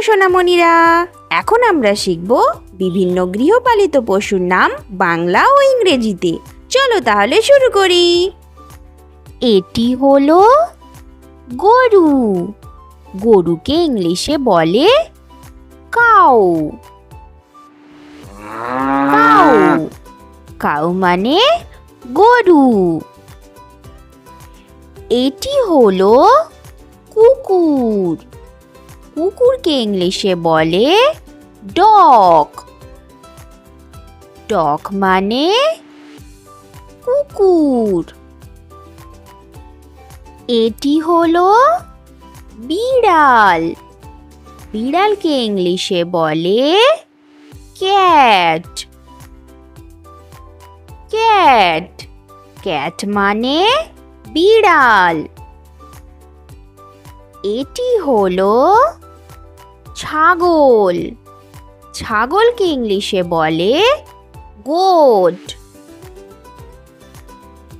সোনামণিরা, এখন আমরা শিখব বিভিন্ন গৃহপালিত পশুর নাম বাংলা ও ইংরেজিতে। চলো তাহলে শুরু করি। এটি হলো গরু। গরুকে ইংলিশে বলে কাউ। কাউ কাউ মানে গরু। এটি হলো কুকুর। কুকুরকে ইংলিশে বলে ডগ। ডগ মানে কুকুর। এটি হলো বিড়াল। বিড়ালকে ইংলিশে বলে ক্যাট। ক্যাট ক্যাট মানে বিড়াল। এটি হলো ছাগল। ছাগলকে ইংলিশে বলে গোট।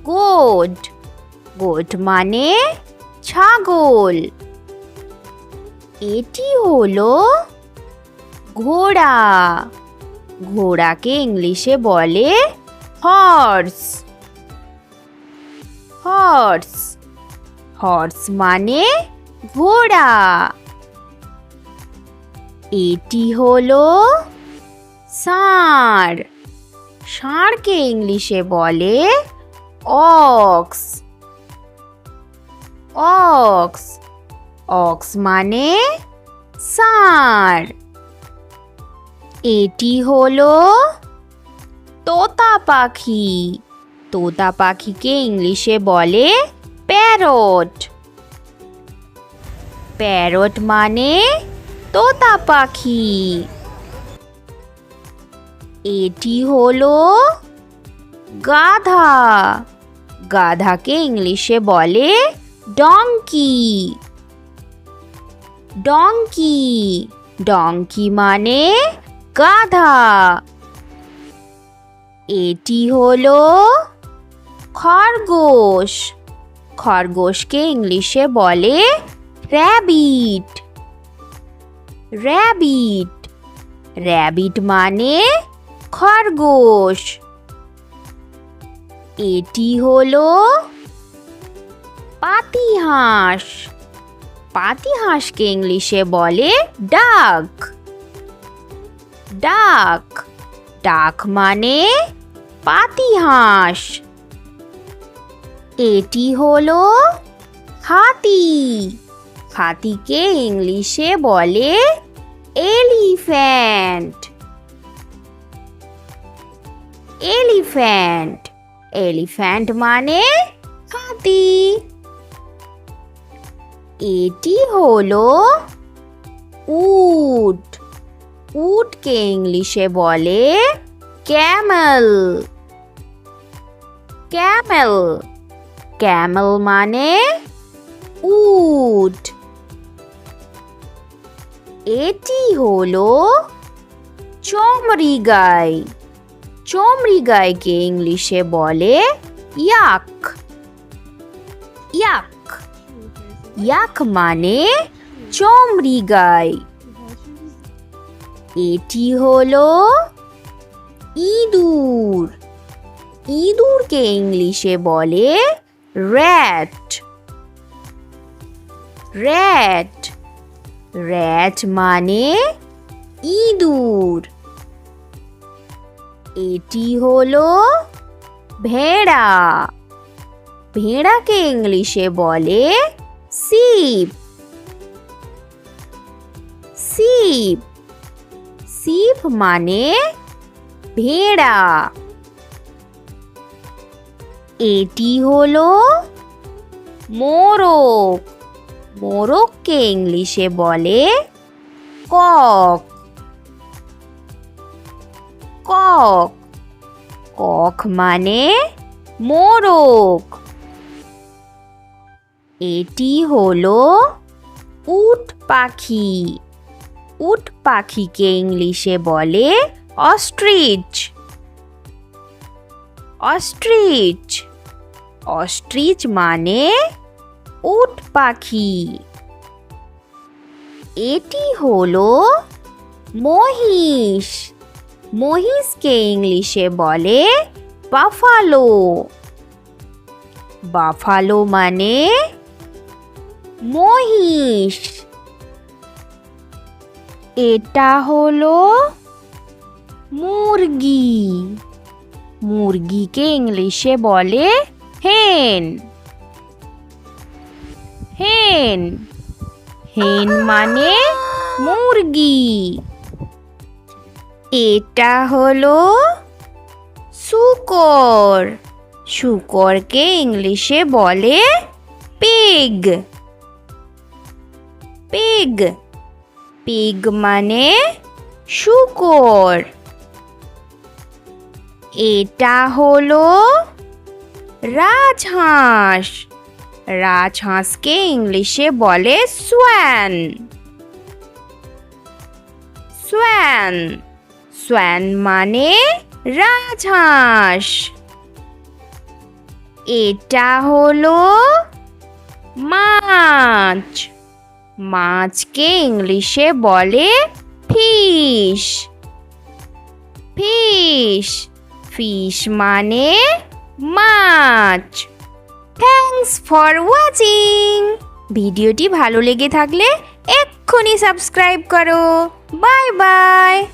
গোট গোট মানে ছাগল। এটি হলো ঘোড়া। ঘোড়াকে ইংলিশে বলে হর্স। হর্স হর্স মানে ঘোড়া। এটি হলো ষাঁড়। ষাঁড়কে ইংলিশে বলে অক্স। অক্স অক্স মানে ষাঁড়। এটি হলো তোতা পাখি। তোতা পাখিকে ইংলিশে বলে প্যারট। প্যারট মানে তোতা পাখি। এটি হলো গাধা। গাধাকে ইংলিশে বলে ডঙ্কি। ডঙ্কি ডঙ্কি মানে গাধা। এটি হলো খরগোশ। খরগোশকে ইংলিশে বলে র‍্যাবিট। র‍্যাবিট র‍্যাবিট মানে খরগোশ। এটি হলো পাতিহাঁস। পাতিহাঁসকে ইংলিশে বলে ডাক। ডাক ডাক মানে পাতিহাঁস। এটি হলো হাতি। হাতিকে ইংলিশে বলে এলিফ্যান্ট। এলিফ্যান্ট এলিফ্যান্ট মানে হাতি। এটি হলো উট। উটকে ইংলিশে বলে ক্যামেল। ক্যামেল ক্যামেল মানে উট। এটি হলো চমরি গাই। চমরি গাইকে ইংলিশে বলে ইয়াক। ইয়াক ইয়াক মানে চমরি গাই। এটি হলো ইঁদুর। ইঁদুরকে ইংলিশে বলে র‍্যাট। র‍্যাট র‍্যাট মানে ইঁদুর। এটি হলো ভেড়া। ভেড়াকে ইংলিশে বলে শিপ। শিপ শিপ মানে ভেড়া। এটি হলো মোরগ। মোরগকে ইংলিশে বলে কক। কক কক মানে মোরগ। এটি হলো উট পাখি। উট পাখিকে ইংলিশে বলে অস্ট্রিচ। অস্ট্রিচ অস্ট্রিচ মানে উট পাখি। এটি হলো মহিষ। মহিষকে ইংলিশে বলে বাফালো। বাফালো মানে মহিষ। এটা হলো মুরগি। মুরগিকে ইংলিশে বলে হেন। হেন হেন মানে মুরগি। এটা হলো শূকর। শূকরকে ইংলিশে বলে পিগ। পিগ পিগ মানে শূকর। এটা হলো রাজহাঁস। রাজহাঁসকে ইংলিশে বলে সোয়ান। সোয়ান সোয়ান মানে রাজহাঁস। এটা হলো মাছ। মাছকে ইংলিশে বলে ফিশ। ফিশ ফিশ মানে মাছ। Thanks for watching. ভিডিওটি ভালো লেগে থাকলে এক্ষুনি সাবস্ক্রাইব করো। Bye bye.